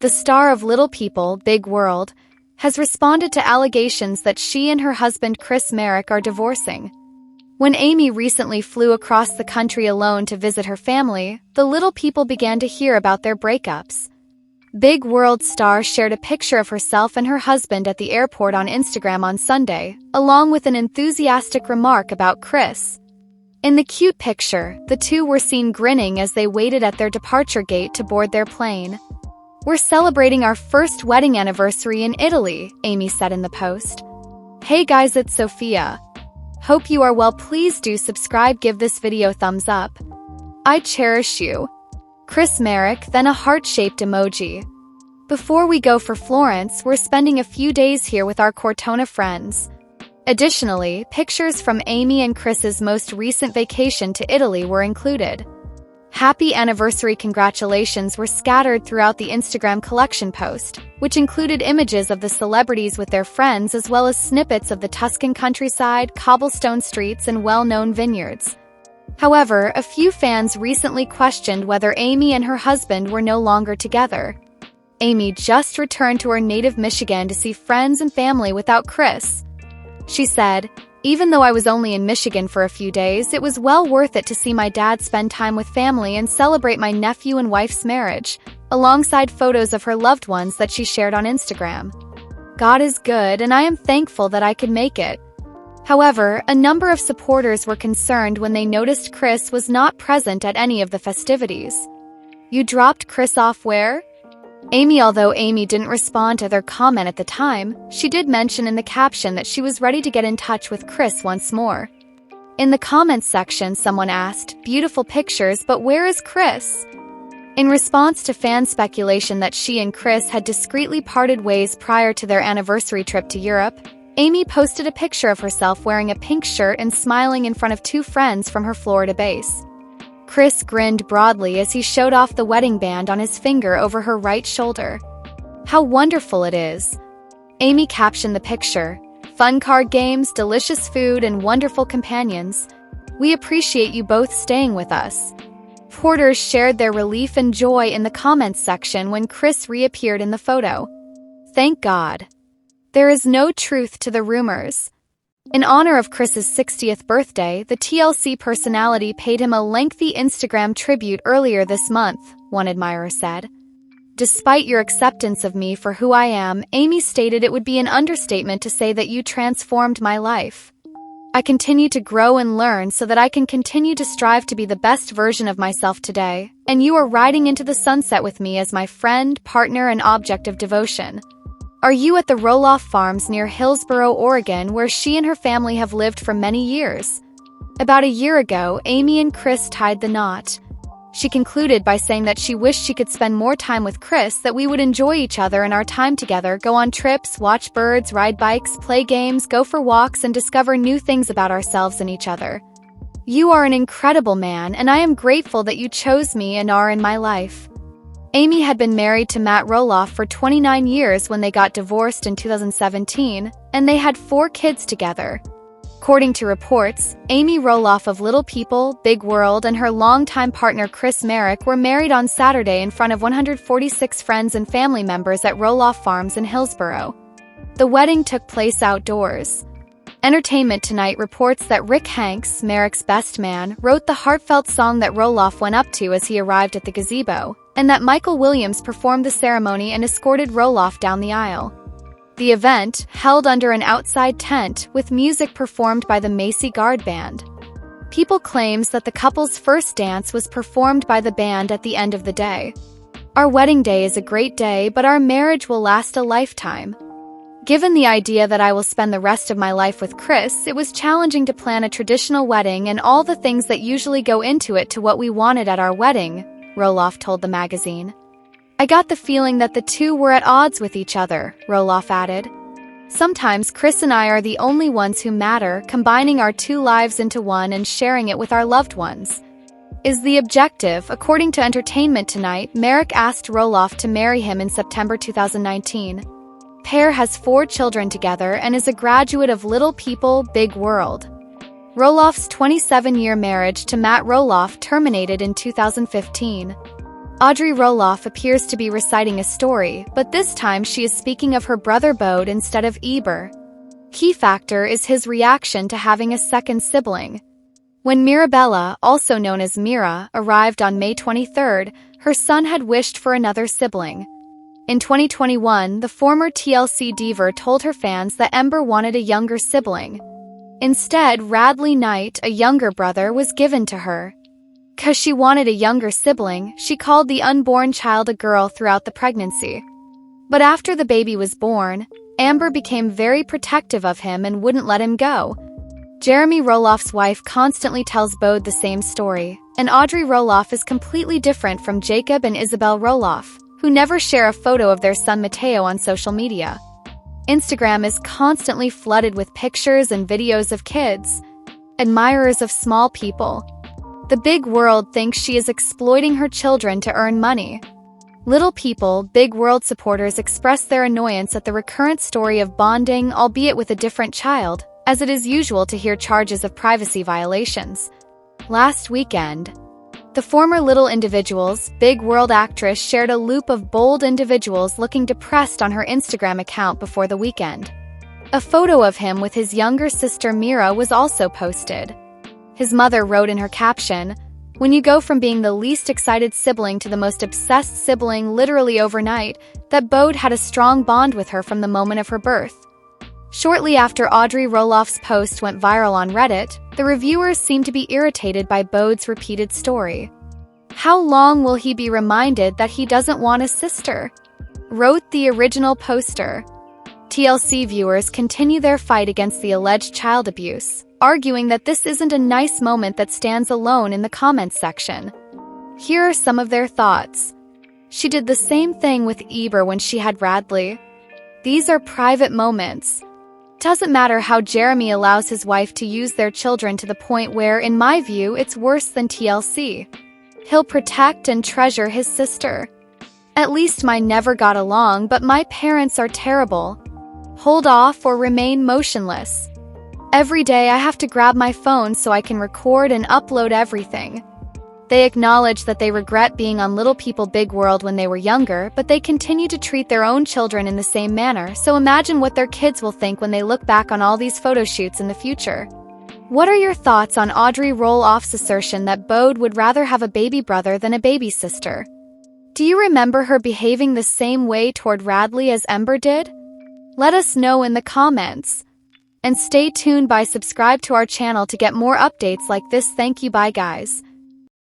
the star of Little People, Big World, has responded to allegations that she and her husband Chris Marek are divorcing. When Amy recently flew across the country alone to visit her family, the Little People began to hear about their breakups. Big World star shared a picture of herself and her husband at the airport on Instagram on Sunday, along with an enthusiastic remark about Chris. In the cute picture, the two were seen grinning as they waited at their departure gate to board their plane. "We're celebrating our first wedding anniversary in Italy," Amy said in the post. "Hey guys, it's Sophia. Hope you are well. Please do subscribe, give this video thumbs up. I cherish you. Chris Marek," then a heart-shaped emoji. "Before we go for Florence, we're spending a few days here with our Cortona friends." Additionally, pictures from Amy and Chris's most recent vacation to Italy were included. Happy anniversary congratulations were scattered throughout the Instagram collection post, which included images of the celebrities with their friends as well as snippets of the Tuscan countryside, cobblestone streets, and well-known vineyards. However, a few fans recently questioned whether Amy and her husband were no longer together. Amy just returned to her native Michigan to see friends and family without Chris. She said, "Even though I was only in Michigan for a few days, it was well worth it to see my dad spend time with family and celebrate my nephew and wife's marriage," alongside photos of her loved ones that she shared on Instagram. "God is good and I am thankful that I could make it." However, a number of supporters were concerned when they noticed Chris was not present at any of the festivities. "You dropped Chris off where?" Although Amy didn't respond to their comment at the time, she did mention in the caption that she was ready to get in touch with Chris once more. In the comments section, someone asked, "Beautiful pictures, but where is Chris?" In response to fan speculation that she and Chris had discreetly parted ways prior to their anniversary trip to Europe, Amy posted a picture of herself wearing a pink shirt and smiling in front of two friends from her Florida base. Chris grinned broadly as he showed off the wedding band on his finger over her right shoulder. "How wonderful it is." Amy captioned the picture, "Fun card games, delicious food, and wonderful companions. We appreciate you both staying with us." Supporters shared their relief and joy in the comments section when Chris reappeared in the photo. "Thank God. There is no truth to the rumors." In honor of Chris's 60th birthday, the TLC personality paid him a lengthy Instagram tribute earlier this month, one admirer said. "Despite your acceptance of me for who I am," Amy stated, "it would be an understatement to say that you transformed my life. I continue to grow and learn so that I can continue to strive to be the best version of myself today, and you are riding into the sunset with me as my friend, partner, and object of devotion." Are you at the Roloff Farms near Hillsboro, Oregon, where she and her family have lived for many years? About a year ago, Amy and Chris tied the knot. She concluded by saying that she wished she could spend more time with Chris, that we would enjoy each other and our time together, go on trips, watch birds, ride bikes, play games, go for walks, and discover new things about ourselves and each other. "You are an incredible man, and I am grateful that you chose me and are in my life." Amy had been married to Matt Roloff for 29 years when they got divorced in 2017, and they had 4 kids together. According to reports, Amy Roloff of Little People, Big World, and her longtime partner Chris Marek were married on Saturday in front of 146 friends and family members at Roloff Farms in Hillsboro. The wedding took place outdoors. Entertainment Tonight reports that Rick Hanks, Marek's best man, wrote the heartfelt song that Roloff went up to as he arrived at the gazebo, and that Michael Williams performed the ceremony and escorted Roloff down the aisle. The event, held under an outside tent, with music performed by the Macy Guard Band. People claims that the couple's first dance was performed by the band at the end of the day. "Our wedding day is a great day, but our marriage will last a lifetime. Given the idea that I will spend the rest of my life with Chris, it was challenging to plan a traditional wedding and all the things that usually go into it to what we wanted at our wedding," Roloff told the magazine. "I got the feeling that the two were at odds with each other," Roloff added. "Sometimes Chris and I are the only ones who matter, combining our 2 lives into one and sharing it with our loved ones is the objective." According to Entertainment Tonight, Marek asked Roloff to marry him in September 2019. Pair has 4 children together and is a graduate of Little People, Big World. Roloff's 27-year marriage to Matt Roloff terminated in 2015. Audrey Roloff appears to be reciting a story, but this time she is speaking of her brother Bode instead of Eber. Key factor is his reaction to having a second sibling. When Mirabella, also known as Mira, arrived on May 23rd, her son had wished for another sibling. In 2021, the former TLC diva told her fans that Ember wanted a younger sibling. Instead, Radley Knight, a younger brother, was given to her. 'Cause she wanted a younger sibling, she called the unborn child a girl throughout the pregnancy. But after the baby was born, Amber became very protective of him and wouldn't let him go. Jeremy Roloff's wife constantly tells Bode the same story, and Audrey Roloff is completely different from Jacob and Isabel Roloff, who never share a photo of their son Mateo on social media. Instagram is constantly flooded with pictures and videos of kids, admirers of small people. The big world thinks she is exploiting her children to earn money. Little people, big world supporters express their annoyance at the recurrent story of bonding, albeit with a different child, as it is usual to hear charges of privacy violations. Last weekend, the former Little Individuals, Big World actress shared a loop of bold individuals looking depressed on her Instagram account before the weekend. A photo of him with his younger sister Mira was also posted. His mother wrote in her caption, "When you go from being the least excited sibling to the most obsessed sibling literally overnight, that Bode had a strong bond with her from the moment of her birth." Shortly after Audrey Roloff's post went viral on Reddit, the reviewers seemed to be irritated by Bode's repeated story. "How long will he be reminded that he doesn't want a sister?" wrote the original poster. TLC viewers continue their fight against the alleged child abuse, arguing that this isn't a nice moment that stands alone in the comments section. Here are some of their thoughts. "She did the same thing with Eber when she had Radley. These are private moments. Doesn't matter how Jeremy allows his wife to use their children to the point where, in my view, it's worse than TLC. He'll protect and treasure his sister. At least mine never got along, but my parents are terrible. Hold off or remain motionless. Every day I have to grab my phone so I can record and upload everything." They acknowledge that they regret being on Little People Big World when they were younger, but they continue to treat their own children in the same manner, so imagine what their kids will think when they look back on all these photo shoots in the future. What are your thoughts on Audrey Roloff's assertion that Bode would rather have a baby brother than a baby sister? Do you remember her behaving the same way toward Radley as Ember did? Let us know in the comments. And stay tuned by subscribe to our channel to get more updates like this. Thank you, bye guys.